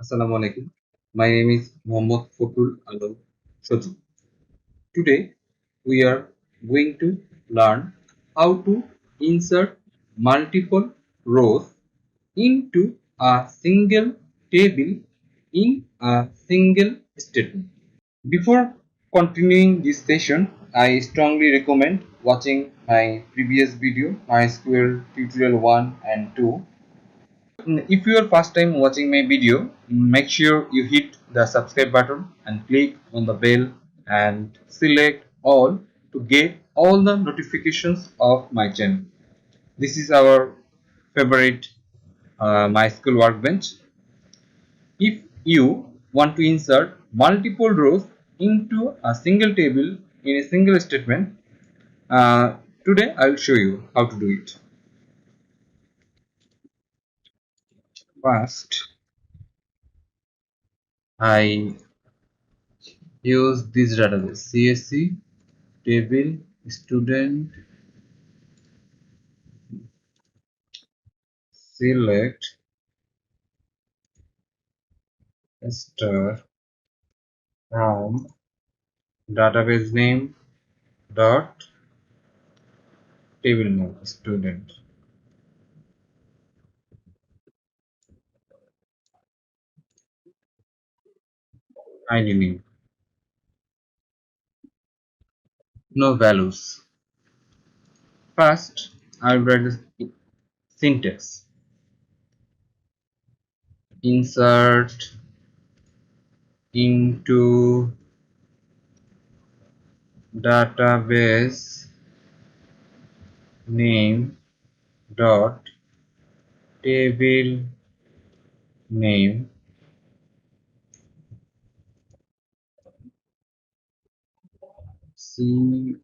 Assalamu alaikum. My name is Fakhrul Sajib. Today we are going to learn how to insert multiple rows into a single table in a single statement. Before continuing this session, I strongly recommend watching my previous video, MySQL tutorial 1 and 2. If you are first time watching my video, make sure you hit the subscribe button and click on the bell and select all to get all the notifications of my channel. This is our favorite MySQL Workbench. If you want to insert multiple rows into a single table in a single statement, today I will show you how to do it. First, I use this database CSC table student, select star from database name dot table name student, id name, no values. First I will write the syntax: insert into database name dot table name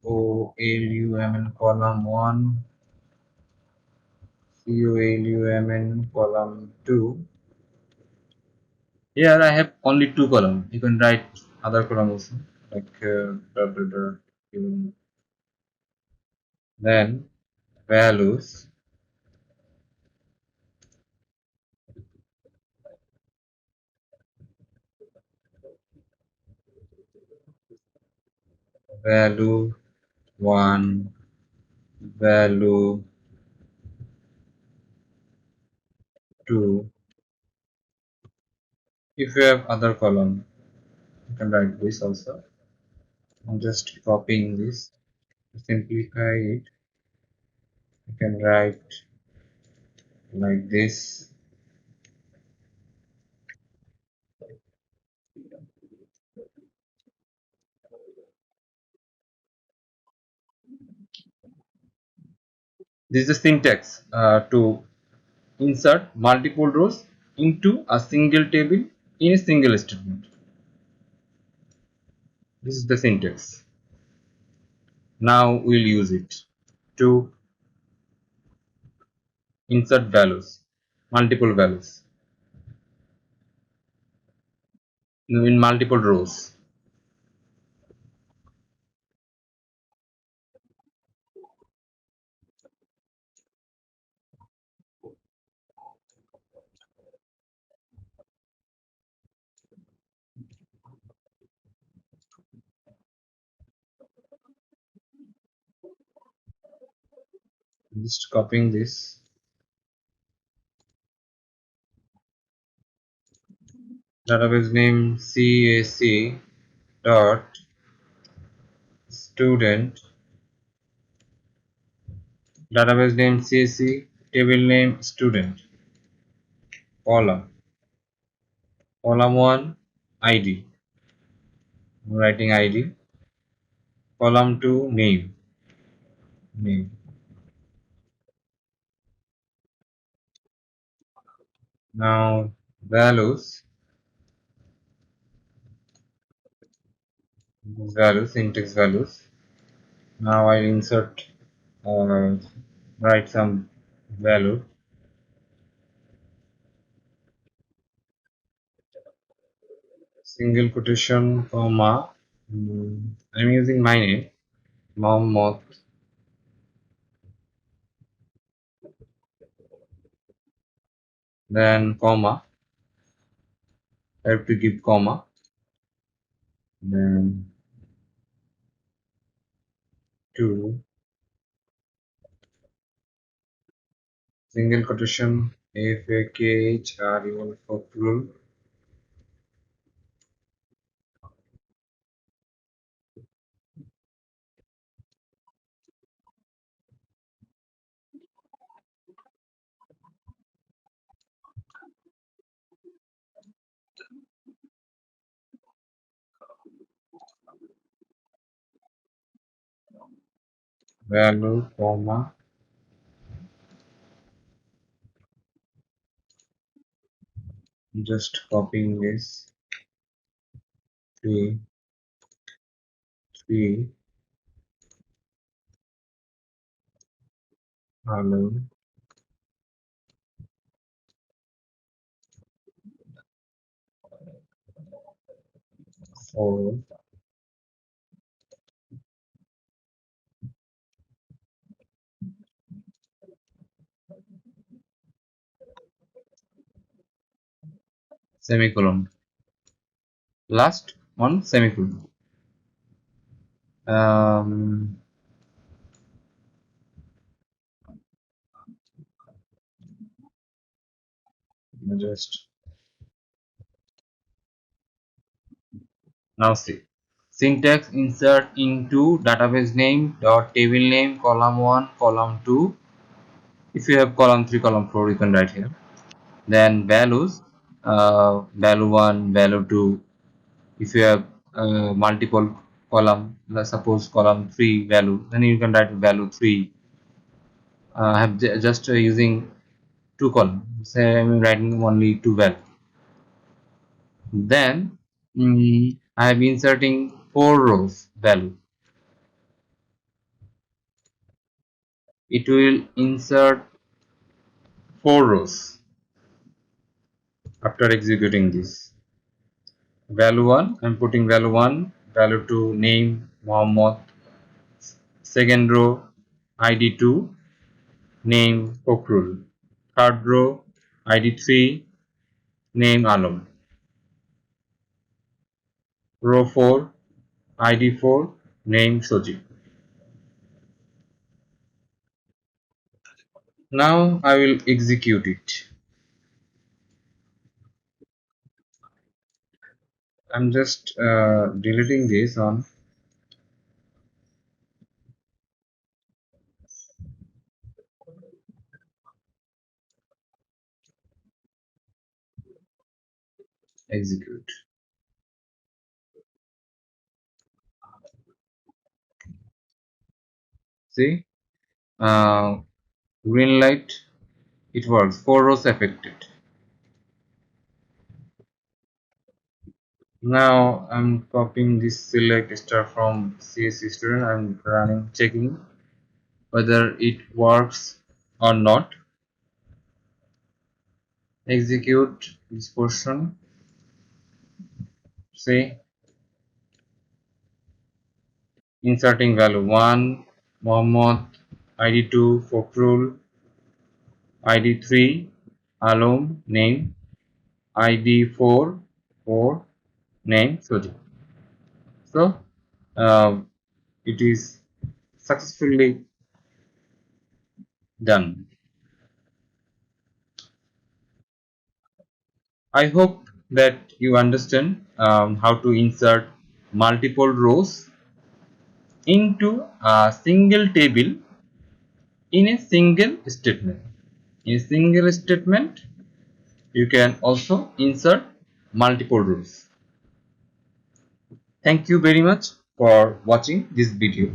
column column 1 column 2. Here I have only two columns. You can write other column also, like dot, dot, dot, then values, value 1, value 2. If you have other column, you can write this also. I'm just copying this to simplify it. You can write like this. This is the syntax to insert multiple rows into a single table in a single statement. This is the syntax. Now we'll use it to insert values, multiple values in multiple rows. Just copying this. Database name CAC dot student. Database name CAC, table name student. Column 1 ID. I'm writing ID. Column 2 name. Now values, syntax values. Now I insert, write some value, single quotation, comma. I'm using my name, Mohammed. Then comma. I have to give comma, then two single quotation Fakhrul Fakhrul value comma just copying this three three hello 4 semicolon. Last one semicolon. Um, just now see. Syntax insert into database name dot table name column 1 column 2. If you have column 3 column 4 you can write here. Then values value 1 value 2. If you have multiple column, let's suppose column 3 value, then you can write value 3. I have just using two columns, say I'm writing only two value. Then I am inserting 4 rows value. It will insert 4 rows after executing this. Value 1, I'm putting value 1, value 2, name Mohammed, second row ID 2, name Fakhrul, third row ID 3, name Alam, row 4 ID 4, name Sajib. Now I will execute it. I'm just deleting this on execute. See, uh, green light, it works. 4 rows affected. Now I'm copying this select star from CSC student. I'm running, checking whether it works or not. Execute this portion. See, inserting value 1, Mohammed, ID 2, Fakhrul, ID 3, Alom, name, ID 4, 4, name, Sajid. So, it is successfully done. I hope that you understand how to insert multiple rows into a single table in a single statement. In a single statement, you can also insert multiple rows. Thank you very much for watching this video.